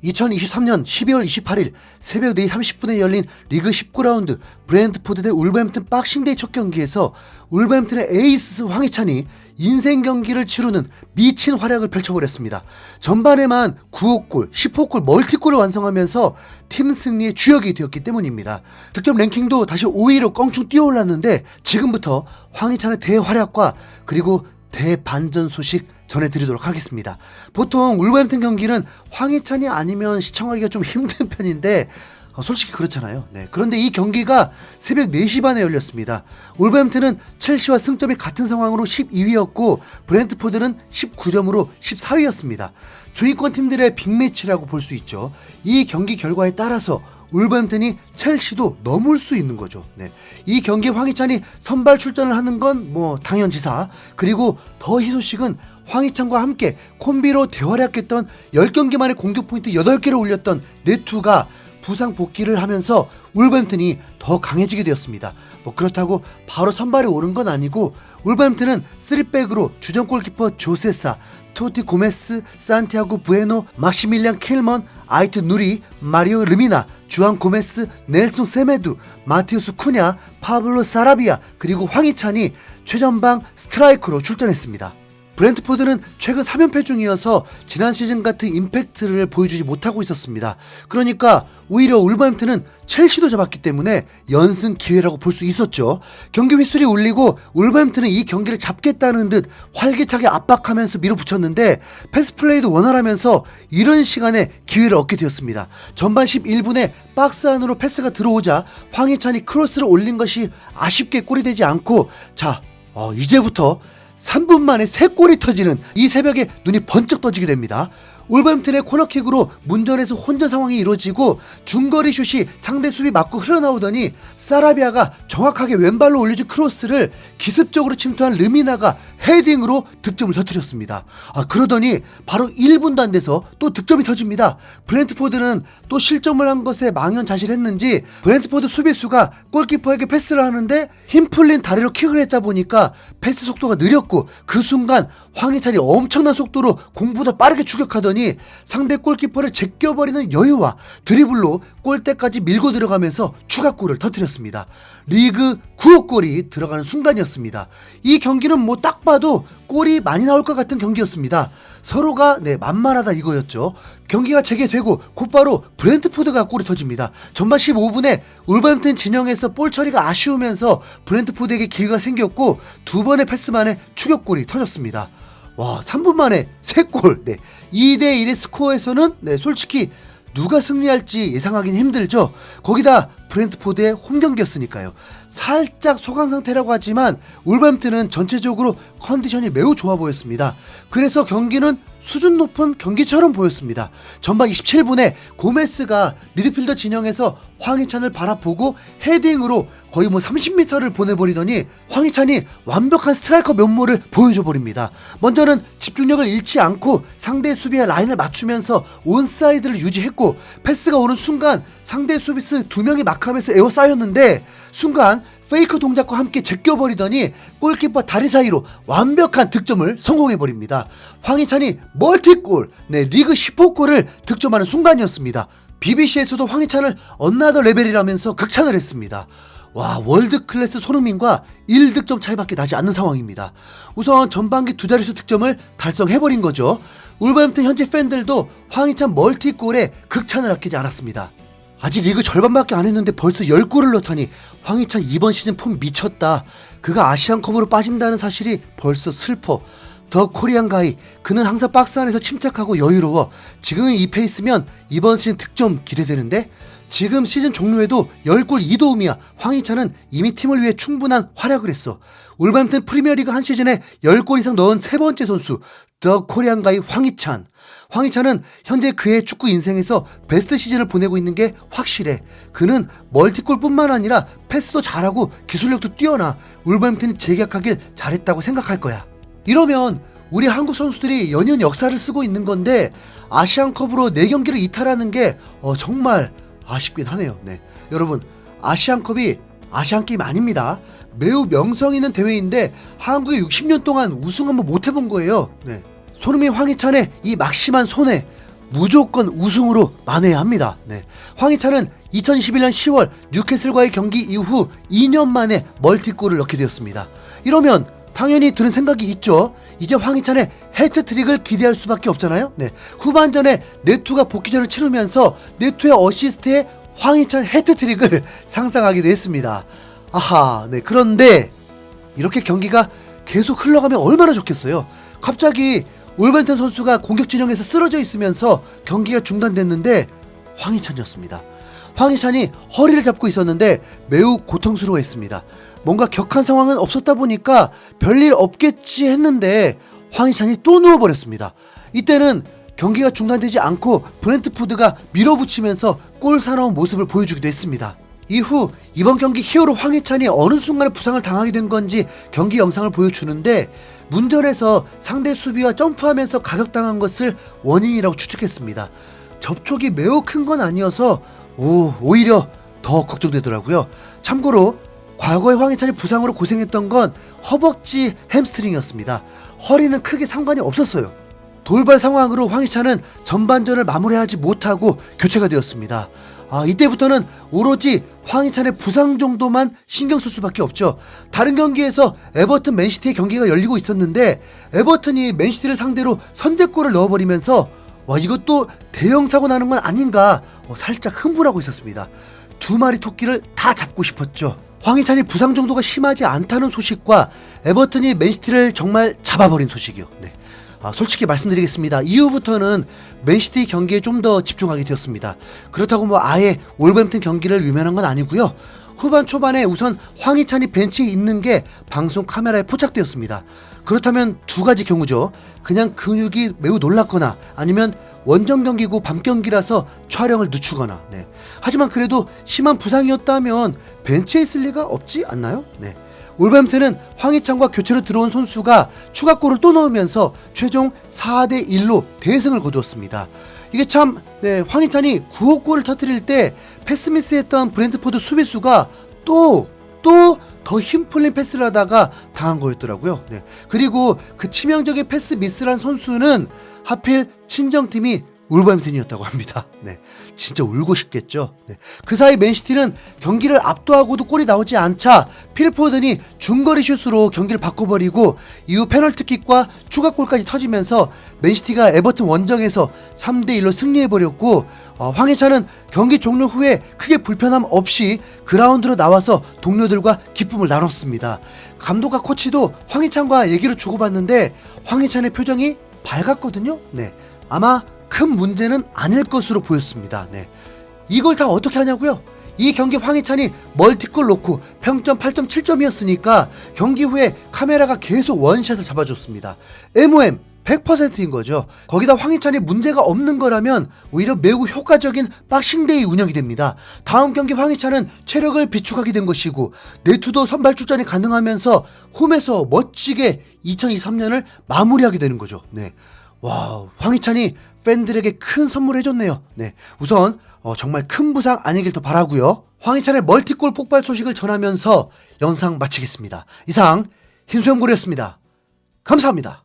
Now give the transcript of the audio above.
2023년 12월 28일 새벽 4시 30분에 열린 리그 19라운드 브랜트포드 대 울버햄튼 박싱데이 첫 경기에서 울버햄튼의 에이스 황희찬이 인생 경기를 치르는 미친 활약을 펼쳐버렸습니다. 전반에만 9호 골, 10호 골 멀티골을 완성하면서 팀 승리의 주역이 되었기 때문입니다. 득점 랭킹도 다시 5위로 껑충 뛰어올랐는데 지금부터 황희찬의 대활약과 그리고 대반전 소식 전해드리도록 하겠습니다. 보통 울버햄튼 경기는 황희찬이 아니면 시청하기가 좀 힘든 편인데 솔직히 그렇잖아요. 네. 그런데 이 경기가 새벽 4시 반에 열렸습니다. 울버햄튼은 첼시와 승점이 같은 상황으로 12위였고 브랜트포드는 19점으로 14위였습니다. 주위권 팀들의 빅매치라고 볼 수 있죠. 이 경기 결과에 따라서 울버햄튼이 첼시도 넘을 수 있는 거죠. 네. 이 경기에 황희찬이 선발 출전을 하는 건 당연지사. 그리고 더 희소식은 황희찬과 함께 콤비로 대활약했던 10경기 만에 공격 포인트 8개를 올렸던 네투가 부상 복귀를 하면서 울버햄튼이 더 강해지게 되었습니다. 그렇다고 바로 선발에 오른 건 아니고 울버햄튼은 3백으로 주전 골키퍼 조세사, 토티 고메스, 산티아고 부에노, 막시밀리안 킬먼, 아이트 누리, 마리오 르미나, 주안 고메스, 넬손 세메두, 마테우스 쿠냐, 파블로 사라비아 그리고 황희찬이 최전방 스트라이커로 출전했습니다. 브랜트포드는 최근 3연패 중이어서 지난 시즌 같은 임팩트를 보여주지 못하고 있었습니다. 그러니까 오히려 울버햄튼은 첼시도 잡았기 때문에 연승 기회라고 볼 수 있었죠. 경기 휘슬이 울리고 울버햄튼은 이 경기를 잡겠다는 듯 활기차게 압박하면서 밀어붙였는데 패스플레이도 원활하면서 이런 시간에 기회를 얻게 되었습니다. 전반 11분에 박스 안으로 패스가 들어오자 황희찬이 크로스를 올린 것이 아쉽게 골이 되지 않고 이제부터 3분 만에 3골이 터지는 이 새벽에 눈이 번쩍 떠지게 됩니다. 울버햄튼의 코너킥으로 문전에서 혼전 상황이 이루어지고 중거리 슛이 상대 수비 맞고 흘러나오더니 사라비아가 정확하게 왼발로 올려준 크로스를 기습적으로 침투한 르미나가 헤딩으로 득점을 터뜨렸습니다. 그러더니 바로 1분도 안 돼서 또 득점이 터집니다. 브랜트포드는 또 실점을 한 것에 망연자실했는지 브랜트포드 수비수가 골키퍼에게 패스를 하는데 힘 풀린 다리로 킥을 했다 보니까 패스 속도가 느렸고 그 순간 황희찬이 엄청난 속도로 공보다 빠르게 추격하더니 상대 골키퍼를 제껴버리는 여유와 드리블로 골대까지 밀고 들어가면서 추가골을 터뜨렸습니다. 리그 9호 골이 들어가는 순간이었습니다. 이 경기는 딱 봐도 골이 많이 나올 것 같은 경기였습니다. 서로가 만만하다 이거였죠. 경기가 재개되고 곧바로 브랜트포드가 골이 터집니다. 전반 15분에 울버햄튼 진영에서 볼 처리가 아쉬우면서 브랜트포드에게 기회가 생겼고 두 번의 패스 만에 추격골이 터졌습니다. 3분 만에 3골. 2대1의 스코어에서는 솔직히 누가 승리할지 예상하기는 힘들죠. 거기다 브랜트포드의 홈경기였으니까요. 살짝 소강 상태라고 하지만 울버햄튼은 전체적으로 컨디션이 매우 좋아 보였습니다. 그래서 경기는 수준 높은 경기처럼 보였습니다. 전반 27분에 고메스가 미드필더 진영에서 황희찬을 바라보고 헤딩으로 거의 30m를 보내버리더니 황희찬이 완벽한 스트라이커 면모를 보여줘버립니다. 먼저는 집중력을 잃지 않고 상대 수비와 라인을 맞추면서 온사이드를 유지했고 패스가 오는 순간 상대 수비수 2명이 막하면서 에워싸였는데 순간 페이크 동작과 함께 제껴버리더니 골키퍼 다리 사이로 완벽한 득점을 성공해버립니다. 황희찬이 멀티골, 리그 10호 골을 득점하는 순간이었습니다. BBC에서도 황희찬을 언나더 레벨이라면서 극찬을 했습니다. 월드클래스 손흥민과 1득점 차이밖에 나지 않는 상황입니다. 우선 전반기 2자릿수 득점을 달성해버린 거죠. 울버햄튼 현지 팬들도 황희찬 멀티골에 극찬을 아끼지 않았습니다. 아직 리그 절반밖에 안 했는데 벌써 10골을 넣다니 황희찬 이번 시즌 폼 미쳤다. 그가 아시안컵으로 빠진다는 사실이 벌써 슬퍼. 더 코리안 가이, 그는 항상 박스 안에서 침착하고 여유로워. 지금 이 페이스면 이번 시즌 득점 기대되는데? 지금 시즌 종료에도 10골 2도움이야. 황희찬은 이미 팀을 위해 충분한 활약을 했어. 울버햄튼 프리미어리그 한 시즌에 10골 이상 넣은 세 번째 선수, 더 코리안 가이 황희찬. 황희찬은 현재 그의 축구 인생에서 베스트 시즌을 보내고 있는 게 확실해. 그는 멀티골뿐만 아니라 패스도 잘하고 기술력도 뛰어나. 울버햄튼이 재계약하길 잘했다고 생각할 거야. 이러면 우리 한국 선수들이 연이은 역사를 쓰고 있는 건데 아시안컵으로 4경기를 이탈하는 게 정말 아쉽긴 하네요. 여러분, 아시안컵이 아시안게임 아닙니다. 매우 명성 있는 대회인데 한국이 60년 동안 우승 한번 못 해본 거예요. 손흥민, 황희찬의 이 막심한 손에 무조건 우승으로 만회해야 합니다. 네. 황희찬은 2021년 10월 뉴캐슬과의 경기 이후 2년 만에 멀티골을 넣게 되었습니다. 이러면 당연히 드는 생각이 있죠. 이제 황희찬의 해트트릭을 기대할 수밖에 없잖아요. 네. 후반전에 네투가 복귀전을 치르면서 네투의 어시스트에 황희찬 해트트릭을 상상하기도 했습니다. 아하, 네. 그런데 이렇게 경기가 계속 흘러가면 얼마나 좋겠어요. 갑자기 울버햄튼 선수가 공격 진영에서 쓰러져 있으면서 경기가 중단됐는데 황희찬이었습니다. 황희찬이 허리를 잡고 있었는데 매우 고통스러워했습니다. 뭔가 격한 상황은 없었다 보니까 별일 없겠지 했는데 황희찬이 또 누워버렸습니다. 이때는 경기가 중단되지 않고 브렌트포드가 밀어붙이면서 골사나운 모습을 보여주기도 했습니다. 이후 이번 경기 히어로 황희찬이 어느 순간에 부상을 당하게 된 건지 경기 영상을 보여주는데 문전에서 상대 수비와 점프하면서 가격당한 것을 원인이라고 추측했습니다. 접촉이 매우 큰 건 아니어서 오히려 더 걱정되더라고요. 참고로 과거에 황희찬이 부상으로 고생했던 건 허벅지 햄스트링이었습니다. 허리는 크게 상관이 없었어요. 돌발 상황으로 황희찬은 전반전을 마무리하지 못하고 교체가 되었습니다. 이때부터는 오로지 황희찬의 부상 정도만 신경 쓸 수밖에 없죠. 다른 경기에서 에버튼 맨시티의 경기가 열리고 있었는데 에버튼이 맨시티를 상대로 선제골을 넣어버리면서 이것도 대형 사고 나는 건 아닌가 살짝 흥분하고 있었습니다. 두 마리 토끼를 다 잡고 싶었죠. 황희찬이 부상 정도가 심하지 않다는 소식과 에버튼이 맨시티를 정말 잡아버린 소식이요. 네. 솔직히 말씀드리겠습니다. 이후부터는 맨시티 경기에 좀 더 집중하게 되었습니다. 그렇다고 아예 울버햄튼 경기를 위면한 건 아니고요. 후반 초반에 우선 황희찬이 벤치에 있는 게 방송 카메라에 포착되었습니다. 그렇다면 두 가지 경우죠. 그냥 근육이 매우 놀랐거나 아니면 원정 경기고 밤 경기라서 촬영을 늦추거나. 네. 하지만 그래도 심한 부상이었다면 벤치에 있을 리가 없지 않나요? 네. 울버햄튼은 황희찬과 교체로 들어온 선수가 추가골을 또 넣으면서 최종 4대1로 대승을 거두었습니다. 이게 참 황희찬이 9호 골을 터뜨릴 때 패스미스했던 브렌트포드 수비수가 또 더 힘 풀린 패스를 하다가 당한 거였더라고요. 네. 그리고 그 치명적인 패스 미스란 선수는 하필 친정팀이 울버햄튼이었다고 합니다. 네, 진짜 울고 싶겠죠. 네. 그 사이 맨시티는 경기를 압도하고도 골이 나오지 않자 필포든이 중거리 슛으로 경기를 바꿔버리고 이후 페널티킥과 추가골까지 터지면서 맨시티가 에버튼 원정에서 3대1로 승리해버렸고 황희찬은 경기 종료 후에 크게 불편함 없이 그라운드로 나와서 동료들과 기쁨을 나눴습니다. 감독과 코치도 황희찬과 얘기를 주고받는데 황희찬의 표정이 밝았거든요. 네, 아마 큰 문제는 아닐 것으로 보였습니다. 네. 이걸 다 어떻게 하냐고요? 이 경기 황희찬이 멀티골 놓고 평점 8.7점이었으니까 경기 후에 카메라가 계속 원샷을 잡아줬습니다. MOM 100%인 거죠. 거기다 황희찬이 문제가 없는 거라면 오히려 매우 효과적인 박싱데이 운영이 됩니다. 다음 경기 황희찬은 체력을 비축하게 된 것이고 네투도 선발 출전이 가능하면서 홈에서 멋지게 2023년을 마무리하게 되는 거죠. 네. 와, 황희찬이 팬들에게 큰 선물을 해줬네요. 네, 우선 정말 큰 부상 아니길 더 바라고요. 황희찬의 멀티골 폭발 소식을 전하면서 영상 마치겠습니다. 이상 흰수염고리였습니다. 감사합니다.